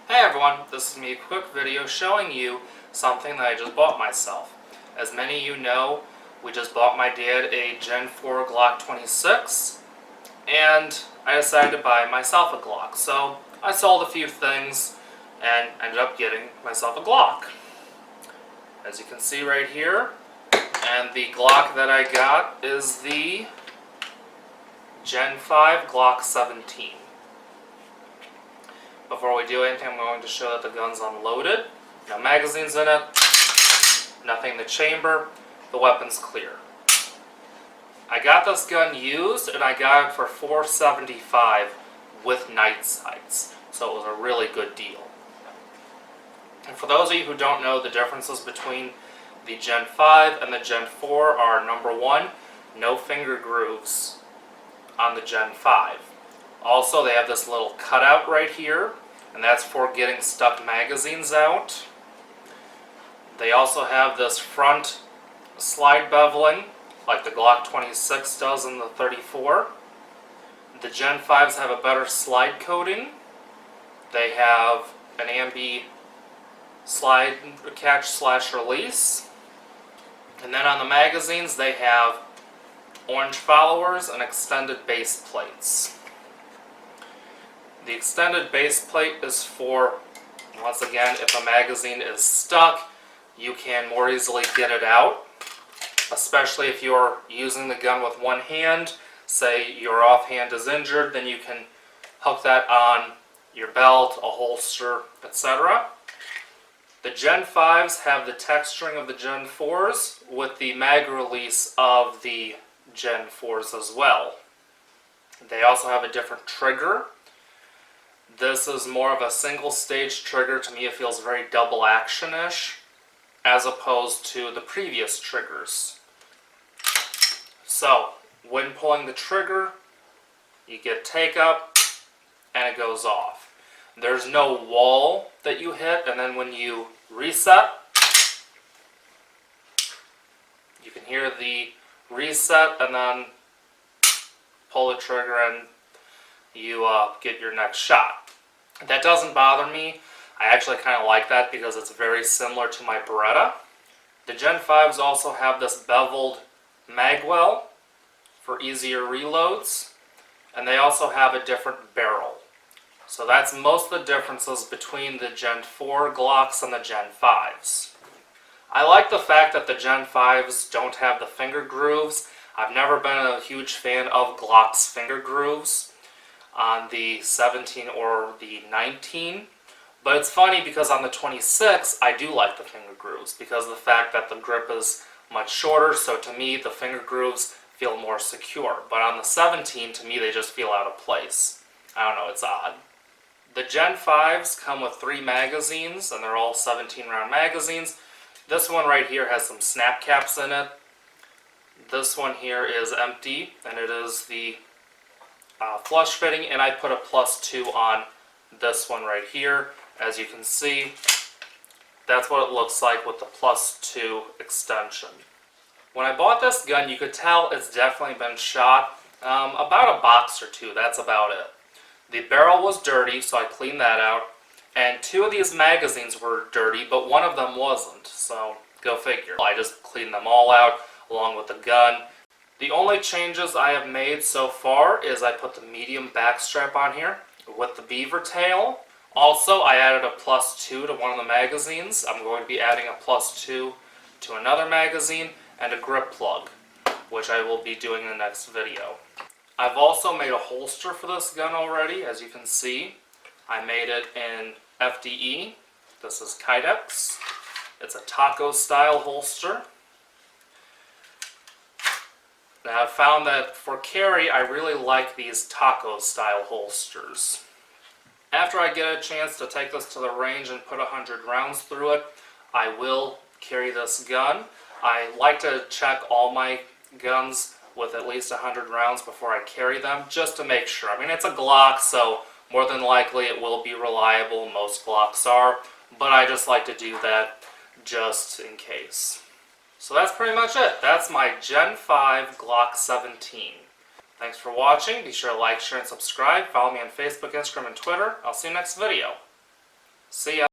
Hey everyone, this is me, a quick video showing you something that I just bought myself. As many of you know, we just bought my dad a Gen 4 Glock 26, and I decided to buy myself a Glock. So I sold a few things and ended up getting myself a Glock. As you can see right here, and the Glock that I got is the Gen 5 Glock 17. Before we do anything, I'm going to show that the gun's unloaded. No magazines in it, nothing in the chamber, the weapon's clear. I got this gun used, and I got it for $475 with night sights, so it was a really good deal. And for those of you who don't know, the differences between the Gen 5 and the Gen 4 are, number one, no finger grooves on the Gen 5. Also, they have this little cutout right here, and that's for getting stuck magazines out. They also have this front slide beveling, like the Glock 26 does in the 34. The Gen 5s have a better slide coating. They have an ambi slide catch/release. And then on the magazines, they have orange followers and extended base plates. The extended base plate is for, once again, if a magazine is stuck, you can more easily get it out, especially if you're using the gun with one hand. Say your offhand is injured, then you can hook that on your belt, a holster, etc. The Gen 5s have the texturing of the Gen 4s with the mag release of the Gen 4s as well. They also have a different trigger. This is more of a single stage trigger. To me, it feels very double action-ish, as opposed to the previous triggers. So, when pulling the trigger, you get take up, and it goes off. There's no wall that you hit, and then when you reset, you can hear the reset, and then pull the trigger, and you get your next shot. That doesn't bother me. I actually kind of like that because it's very similar to my Beretta. The Gen 5s also have this beveled magwell for easier reloads, and they also have a different barrel. So that's most of the differences between the Gen 4 Glocks and the Gen 5s. I like the fact that the Gen 5s don't have the finger grooves. I've never been a huge fan of Glock's finger grooves on the 17 or the 19. But it's funny because on the 26, I do like the finger grooves because of the fact that the grip is much shorter, so to me the finger grooves feel more secure. But on the 17, to me they just feel out of place. I don't know, it's odd. The Gen 5s come with 3 magazines, and they're all 17-round magazines. This one right here has some snap caps in it. This one here is empty, and it is the flush fitting, and I put a +2 on this one right here. As you can see, that's what it looks like with the +2 extension. When I bought this gun, you could tell it's definitely been shot about a box or two. That's about it. The barrel was dirty, so I cleaned that out, and 2 of these magazines were dirty, but one of them wasn't, so go figure. I just cleaned them all out along with the gun. The only changes I have made so far is I put the medium back strap on here with the beaver tail. Also, I added a +2 to one of the magazines. I'm going to be adding a +2 to another magazine and a grip plug, which I will be doing in the next video. I've also made a holster for this gun already, as you can see. I made it in FDE. This is Kydex. It's a taco style holster. Now I've found that for carry, I really like these taco style holsters. After I get a chance to take this to the range and put 100 rounds through it, I will carry this gun. I like to check all my guns with at least 100 rounds before I carry them, just to make sure. I mean, it's a Glock, so more than likely it will be reliable. Most Glocks are, but I just like to do that just in case. So that's pretty much it. That's my Gen 5 Glock 17. Thanks for watching. Be sure to like, share, and subscribe. Follow me on Facebook, Instagram, and Twitter. I'll see you next video. See ya.